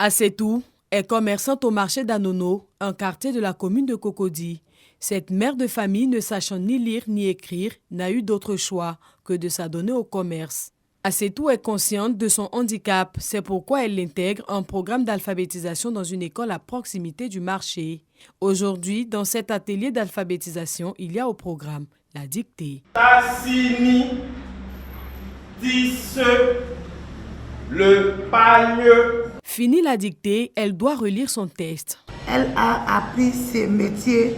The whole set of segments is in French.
Assetou est commerçante au marché d'Anono, un quartier de la commune de Cocody. Cette mère de famille, ne sachant ni lire ni écrire, n'a eu d'autre choix que de s'adonner au commerce. Assetou est consciente de son handicap, c'est pourquoi elle intègre un programme d'alphabétisation dans une école à proximité du marché. Aujourd'hui, dans cet atelier d'alphabétisation, il y a au programme la dictée. Tassini, tisse, le pagne. Fini la dictée, elle doit relire son test. Elle a appris ce métier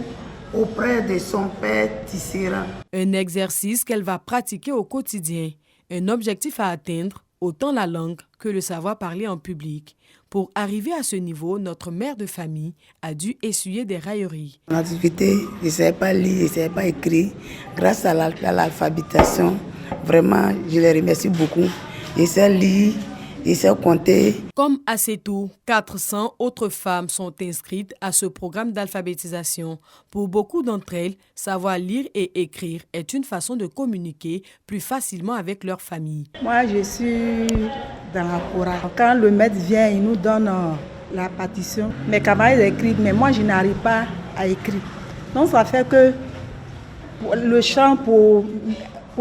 auprès de son père tisserand. Un exercice qu'elle va pratiquer au quotidien. Un objectif à atteindre, autant la langue que le savoir parler en public. Pour arriver à ce niveau, notre mère de famille a dû essuyer des railleries. Mon activité, je ne savais pas lire, je ne savais pas écrire. Grâce à l'alphabétisation, vraiment, je les remercie beaucoup. Je sais lire, je sais compter. Comme Assetou, 400 autres femmes sont inscrites à ce programme d'alphabétisation. Pour beaucoup d'entre elles, savoir lire et écrire est une façon de communiquer plus facilement avec leur famille. Moi, je suis dans la chorale. Quand le maître vient, il nous donne la partition. Mes camarades écrivent, mais moi, je n'arrive pas à écrire. Donc, ça fait que le chant, pour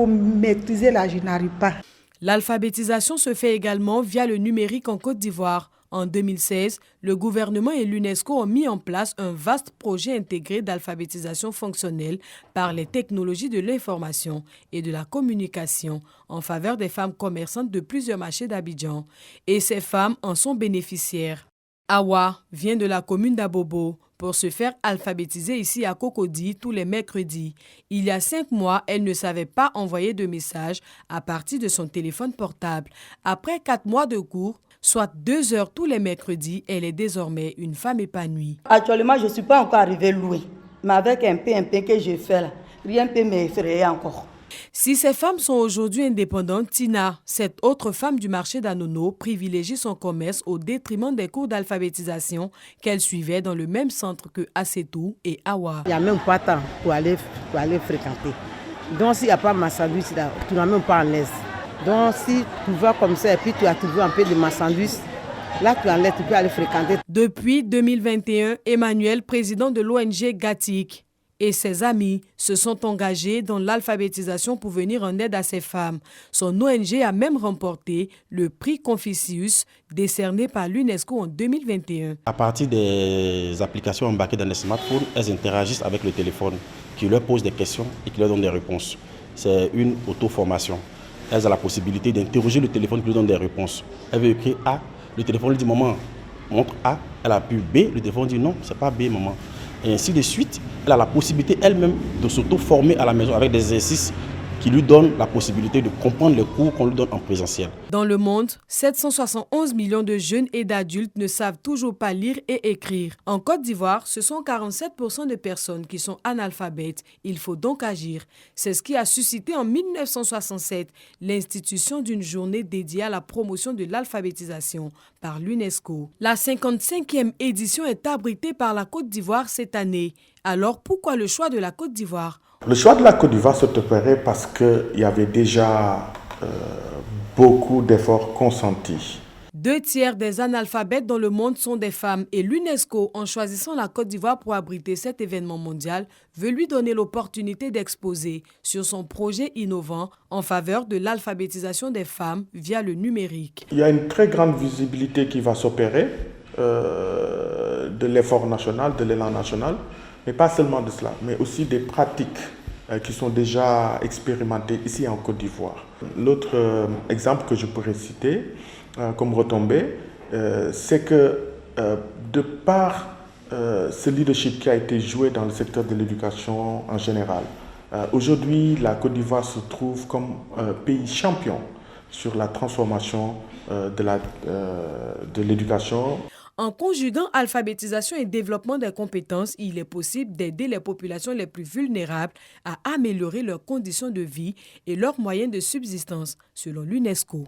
maîtriser là, je n'arrive pas. L'alphabétisation se fait également via le numérique en Côte d'Ivoire. En 2016, le gouvernement et l'UNESCO ont mis en place un vaste projet intégré d'alphabétisation fonctionnelle par les technologies de l'information et de la communication en faveur des femmes commerçantes de plusieurs marchés d'Abidjan. Et ces femmes en sont bénéficiaires. Awa vient de la commune d'Abobo pour se faire alphabétiser ici à Cocody tous les mercredis. Il y a 5 mois, elle ne savait pas envoyer de messages à partir de son téléphone portable. Après 4 mois de cours, soit 2 heures tous les mercredis, elle est désormais une femme épanouie. Actuellement, je ne suis pas encore arrivée loin, mais avec un peu que je fais là, rien ne peut m'effrayer encore. Si ces femmes sont aujourd'hui indépendantes, Tina, cette autre femme du marché d'Anono, privilégie son commerce au détriment des cours d'alphabétisation qu'elle suivait dans le même centre que Assetou et Awa. Il n'y a même pas de temps pour aller fréquenter. Donc s'il n'y a pas de marchandises, tu n'as même pas en l'aise. Donc si tu vas comme ça et puis tu as trouvé un peu de marchandises, là tu en l'aise, tu peux aller fréquenter. Depuis 2021, Emmanuel, président de l'ONG Gatik, et ses amis se sont engagés dans l'alphabétisation pour venir en aide à ces femmes. Son ONG a même remporté le prix Confucius décerné par l'UNESCO en 2021. À partir des applications embarquées dans les smartphones, elles interagissent avec le téléphone qui leur pose des questions et qui leur donne des réponses. C'est une auto-formation. Elles ont la possibilité d'interroger le téléphone qui lui donne des réponses. Elle veut écrire A, le téléphone lui dit maman, montre A. Elle appuie B, le téléphone dit non, c'est pas B maman. Et ainsi de suite, elle a la possibilité elle-même de s'auto-former à la maison avec des exercices qui lui donnent la possibilité de comprendre les cours qu'on lui donne en présentiel. Dans le monde, 771 millions de jeunes et d'adultes ne savent toujours pas lire et écrire. En Côte d'Ivoire, ce sont 47% de personnes qui sont analphabètes. Il faut donc agir. C'est ce qui a suscité en 1967 l'institution d'une journée dédiée à la promotion de l'alphabétisation par l'UNESCO. La 55e édition est abritée par la Côte d'Ivoire cette année. Alors pourquoi le choix de la Côte d'Ivoire ? Le choix de la Côte d'Ivoire se opérait parce qu'il y avait déjà beaucoup d'efforts consentis. 2 tiers des analphabètes dans le monde sont des femmes et l'UNESCO, en choisissant la Côte d'Ivoire pour abriter cet événement mondial, veut lui donner l'opportunité d'exposer sur son projet innovant en faveur de l'alphabétisation des femmes via le numérique. Il y a une très grande visibilité qui va s'opérer de l'effort national, de l'élan national. Mais pas seulement de cela, mais aussi des pratiques qui sont déjà expérimentées ici en Côte d'Ivoire. L'autre exemple que je pourrais citer comme retombée, c'est que de par ce leadership qui a été joué dans le secteur de l'éducation en général, aujourd'hui la Côte d'Ivoire se trouve comme pays champion sur la transformation de l'éducation. En conjuguant alphabétisation et développement des compétences, il est possible d'aider les populations les plus vulnérables à améliorer leurs conditions de vie et leurs moyens de subsistance, selon l'UNESCO.